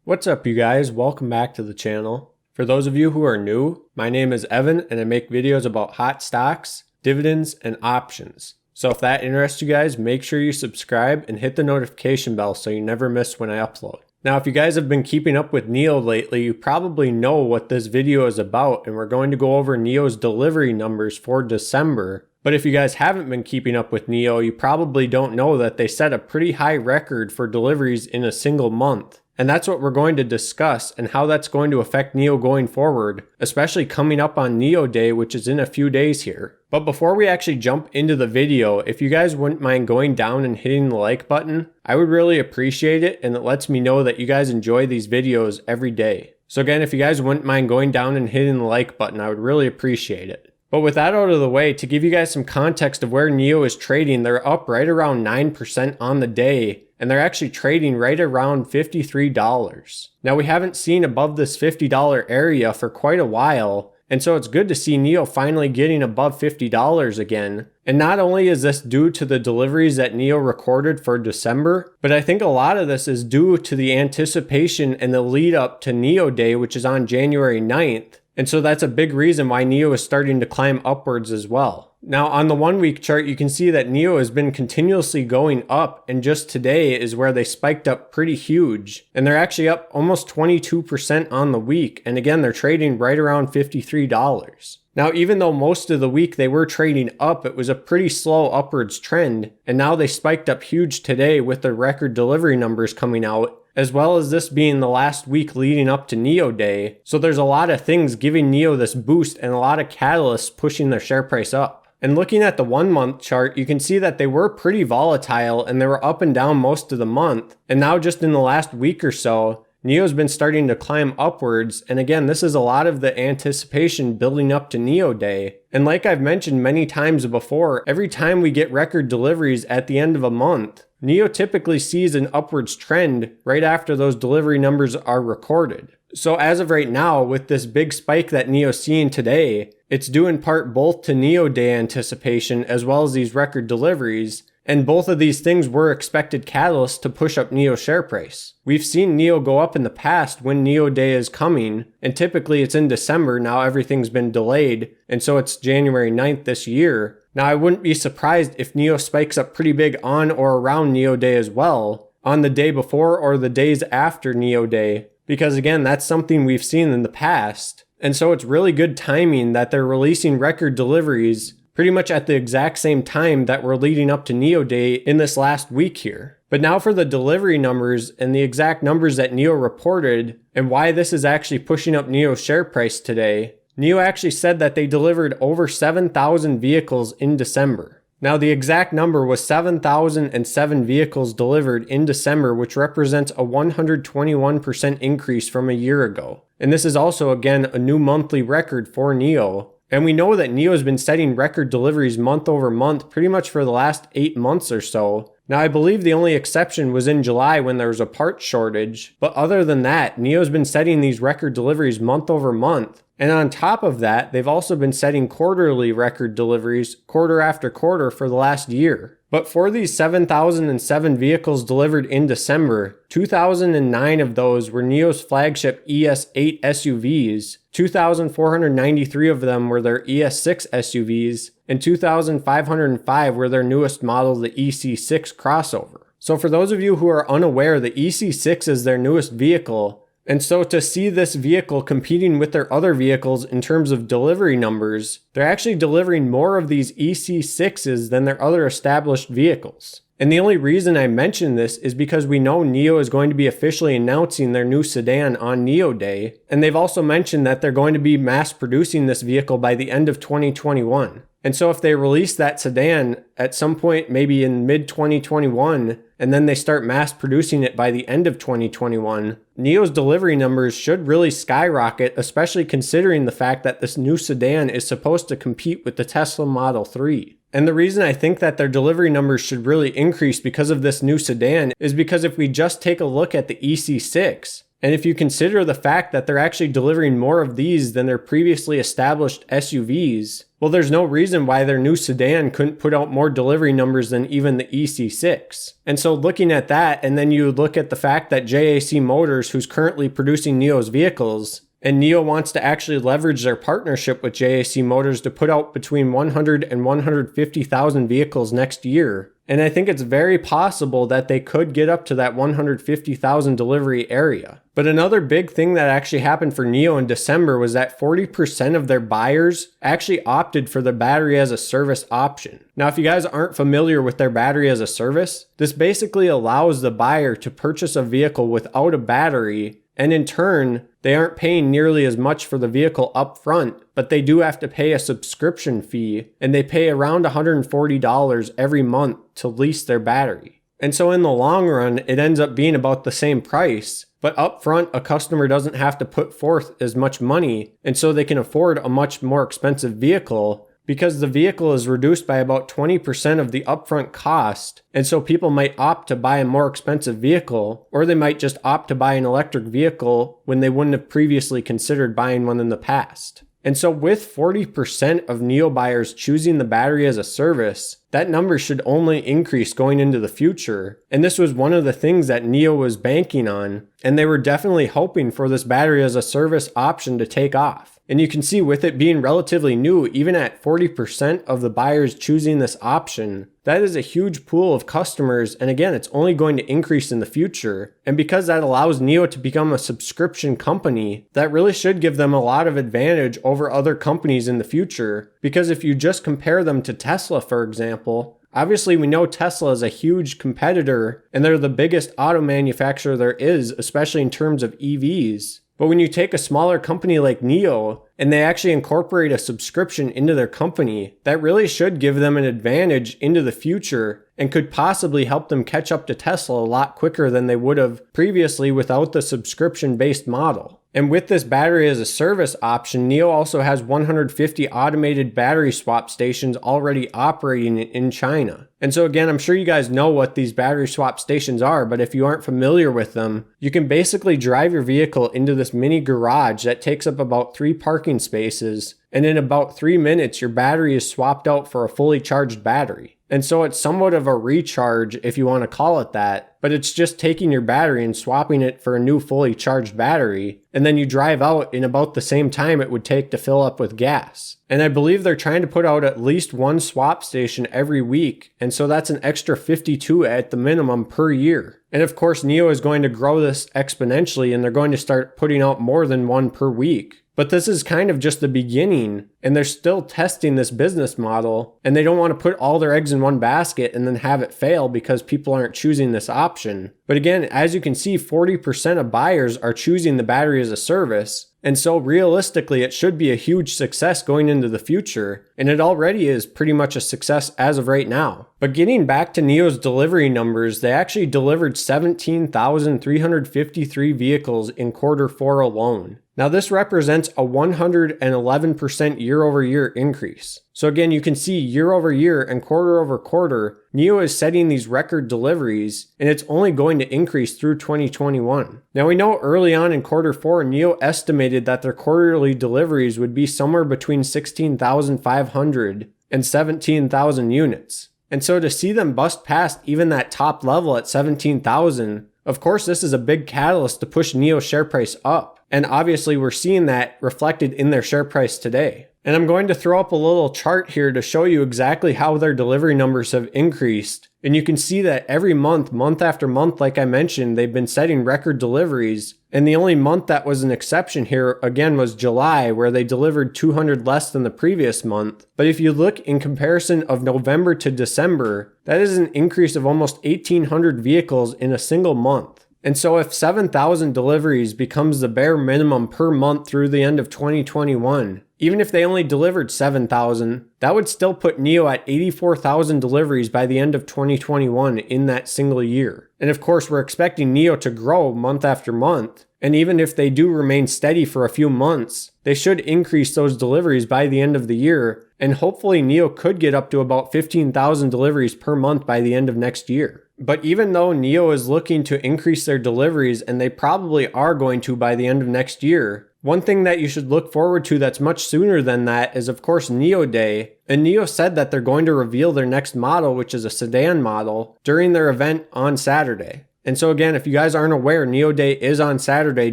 What's up, you guys? Welcome back to the channel. For those of you who are new, my name is Evan and I make videos about hot stocks, dividends, and options. So if that interests you guys, make sure you subscribe and hit the notification bell so you never miss when I upload. Now, if you guys have been keeping up with NIO lately, you probably know what this video is about, and we're going to go over NIO's delivery numbers for December. But if you guys haven't been keeping up with NIO, you probably don't know that they set a pretty high record for deliveries in a single month. And that's what we're going to discuss and how that's going to affect NIO going forward, especially coming up on NIO Day, which is in a few days here. But before we actually jump into the video, if you guys wouldn't mind going down and hitting the like button, I would really appreciate it, and it lets me know that you guys enjoy these videos every day. So again, if you guys wouldn't mind going down and hitting the like button, I would really appreciate it. But with that out of the way, to give you guys some context of where NIO is trading, they're up right around 9% on the day, and they're actually trading right around $53. Now, we haven't seen above this $50 area for quite a while, and so it's good to see NIO finally getting above $50 again. And not only is this due to the deliveries that NIO recorded for December, but I think a lot of this is due to the anticipation and the lead up to NIO Day, which is on January 9th. And so that's a big reason why NIO is starting to climb upwards as well. Now, on the 1 week chart, you can see that NIO has been continuously going up, and just today is where they spiked up pretty huge. And they're actually up almost 22% on the week. And again, they're trading right around $53. Now, even though most of the week they were trading up, it was a pretty slow upwards trend. And now they spiked up huge today with the record delivery numbers coming out, as well as this being the last week leading up to NIO Day. So there's a lot of things giving NIO this boost and a lot of catalysts pushing their share price up. And looking at the 1 month chart, you can see that they were pretty volatile and they were up and down most of the month. And now just in the last week or so, NIO's been starting to climb upwards. And again, this is a lot of the anticipation building up to NIO Day. And like I've mentioned many times before, every time we get record deliveries at the end of a month, NIO typically sees an upwards trend right after those delivery numbers are recorded. So as of right now, with this big spike that NIO's seeing today, it's due in part both to NIO Day anticipation as well as these record deliveries, and both of these things were expected catalysts to push up NIO's share price. We've seen NIO go up in the past when NIO Day is coming, and typically it's in December. Now everything's been delayed, and so it's January 9th this year. Now, I wouldn't be surprised if NIO spikes up pretty big on or around NIO Day as well, on the day before or the days after NIO Day, because again, that's something we've seen in the past. And so it's really good timing that they're releasing record deliveries pretty much at the exact same time that we're leading up to NIO Day in this last week here. But now for the delivery numbers and the exact numbers that NIO reported and why this is actually pushing up NIO's share price today. NIO actually said that they delivered over 7,000 vehicles in December. Now, the exact number was 7,007 vehicles delivered in December, which represents a 121% increase from a year ago. And this is also, again, a new monthly record for NIO. And we know that NIO has been setting record deliveries month over month pretty much for the last 8 months or so. Now, I believe the only exception was in July when there was a part shortage. But other than that, NIO's been setting these record deliveries month over month. And on top of that, they've also been setting quarterly record deliveries quarter after quarter for the last year. But for these 7,007 vehicles delivered in December, 2,009 of those were NIO's flagship ES8 SUVs, 2,493 of them were their ES6 SUVs, and 2,505 were their newest model, the EC6 crossover. So for those of you who are unaware, the EC6 is their newest vehicle. And so to see this vehicle competing with their other vehicles in terms of delivery numbers, they're actually delivering more of these EC6s than their other established vehicles. And the only reason I mention this is because we know NIO is going to be officially announcing their new sedan on NIO Day. And they've also mentioned that they're going to be mass producing this vehicle by the end of 2021. And so if they release that sedan at some point, maybe in mid-2021, and then they start mass producing it by the end of 2021, NIO's delivery numbers should really skyrocket, especially considering the fact that this new sedan is supposed to compete with the Tesla Model 3. And the reason I think that their delivery numbers should really increase because of this new sedan is because if we just take a look at the EC6, And if you consider the fact that they're actually delivering more of these than their previously established SUVs, well, there's no reason why their new sedan couldn't put out more delivery numbers than even the EC6. And so looking at that, and then you look at the fact that JAC Motors, who's currently producing NIO's vehicles, and NIO wants to actually leverage their partnership with JAC Motors to put out between 100 and 150,000 vehicles next year. And I think it's very possible that they could get up to that 150,000 delivery area. But another big thing that actually happened for NIO in December was that 40% of their buyers actually opted for the battery as a service option. Now, if you guys aren't familiar with their battery as a service, this basically allows the buyer to purchase a vehicle without a battery, and in turn, they aren't paying nearly as much for the vehicle up front, but they do have to pay a subscription fee, and they pay around $140 every month to lease their battery. And so in the long run, it ends up being about the same price, but up front, a customer doesn't have to put forth as much money, and so they can afford a much more expensive vehicle, because the vehicle is reduced by about 20% of the upfront cost, and so people might opt to buy a more expensive vehicle, or they might just opt to buy an electric vehicle when they wouldn't have previously considered buying one in the past. And so with 40% of NIO buyers choosing the battery as a service, that number should only increase going into the future. And this was one of the things that NIO was banking on, and they were definitely hoping for this battery as a service option to take off. And you can see with it being relatively new, even at 40% of the buyers choosing this option, that is a huge pool of customers, and again, it's only going to increase in the future. And because that allows NIO to become a subscription company, that really should give them a lot of advantage over other companies in the future. Because if you just compare them to Tesla, for example, obviously we know Tesla is a huge competitor, and they're the biggest auto manufacturer there is, especially in terms of EVs. But when you take a smaller company like NIO and they actually incorporate a subscription into their company, that really should give them an advantage into the future and could possibly help them catch up to Tesla a lot quicker than they would have previously without the subscription-based model. And with this battery as a service option, NIO also has 150 automated battery swap stations already operating in China. And so again, I'm sure you guys know what these battery swap stations are, but if you aren't familiar with them, you can basically drive your vehicle into this mini garage that takes up about 3 parking spaces, and in about 3 minutes, your battery is swapped out for a fully charged battery. And so it's somewhat of a recharge, if you want to call it that, but it's just taking your battery and swapping it for a new fully charged battery, and then you drive out in about the same time it would take to fill up with gas. And I believe they're trying to put out at least one swap station every week, and so that's an extra 52 at the minimum per year. And of course, NIO is going to grow this exponentially, and they're going to start putting out more than one per week. But this is kind of just the beginning, and they're still testing this business model, and they don't want to put all their eggs in one basket and then have it fail because people aren't choosing this option. But again, as you can see, 40% of buyers are choosing the battery as a service, and so realistically, it should be a huge success going into the future, and it already is pretty much a success as of right now. But getting back to NIO's delivery numbers, they actually delivered 17,353 vehicles in Q4 alone. Now this represents a 111% year-over-year increase. So again, you can see year-over-year and quarter-over-quarter, NIO is setting these record deliveries, and it's only going to increase through 2021. Now we know early on in Q4, NIO estimated that their quarterly deliveries would be somewhere between 16,500 and 17,000 units. And so to see them bust past even that top level at 17,000, of course this is a big catalyst to push NIO's share price up. And obviously we're seeing that reflected in their share price today. And I'm going to throw up a little chart here to show you exactly how their delivery numbers have increased. And you can see that every month, month after month, like I mentioned, they've been setting record deliveries. And the only month that was an exception here, again, was July, where they delivered 200 less than the previous month. But if you look in comparison of November to December, that is an increase of almost 1,800 vehicles in a single month. And so if 7,000 deliveries becomes the bare minimum per month through the end of 2021, even if they only delivered 7,000, that would still put NIO at 84,000 deliveries by the end of 2021 in that single year. And of course, we're expecting NIO to grow month after month. And even if they do remain steady for a few months, they should increase those deliveries by the end of the year. And hopefully NIO could get up to about 15,000 deliveries per month by the end of next year. But even though NIO is looking to increase their deliveries, and they probably are going to by the end of next year, one thing that you should look forward to that's much sooner than that is, of course, NIO Day. And NIO said that they're going to reveal their next model, which is a sedan model, during their event on Saturday. And so again, if you guys aren't aware, NIO Day is on Saturday,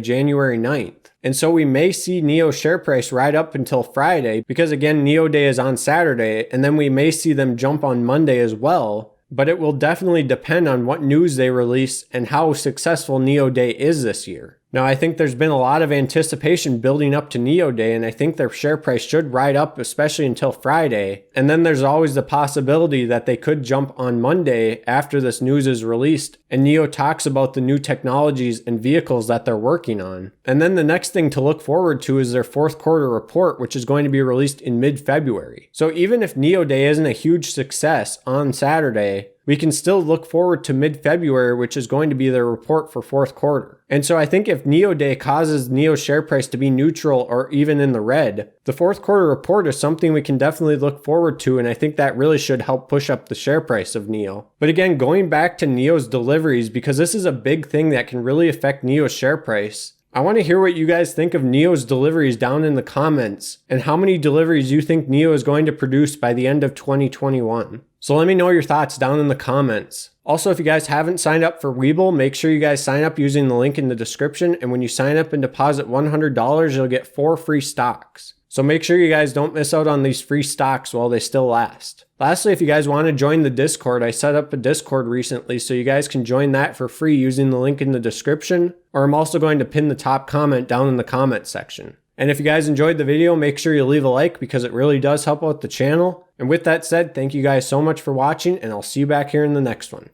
January 9th. And so we may see NIO's share price right up until Friday, because again, NIO Day is on Saturday, and then we may see them jump on Monday as well. But it will definitely depend on what news they release and how successful NIO Day is this year. Now, I think there's been a lot of anticipation building up to NIO Day, and I think their share price should ride up, especially until Friday. And then there's always the possibility that they could jump on Monday after this news is released, and NIO talks about the new technologies and vehicles that they're working on. And then the next thing to look forward to is their fourth quarter report, which is going to be released in mid-February. So even if NIO Day isn't a huge success on Saturday, we can still look forward to mid-February, which is going to be their report for fourth quarter. And so I think if NIO Day causes NIO's share price to be neutral or even in the red, the fourth quarter report is something we can definitely look forward to, and I think that really should help push up the share price of NIO. But again, going back to NIO's deliveries, because this is a big thing that can really affect NIO's share price, I want to hear what you guys think of NIO's deliveries down in the comments, and how many deliveries you think NIO is going to produce by the end of 2021. So let me know your thoughts down in the comments. Also, if you guys haven't signed up for Webull, make sure you guys sign up using the link in the description, and when you sign up and deposit $100, you'll get 4 free stocks. So make sure you guys don't miss out on these free stocks while they still last. Lastly, if you guys want to join the Discord, I set up a Discord recently, so you guys can join that for free using the link in the description, or I'm also going to pin the top comment down in the comment section. And if you guys enjoyed the video, make sure you leave a like, because it really does help out the channel. And with that said, thank you guys so much for watching, and I'll see you back here in the next one.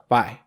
Bye.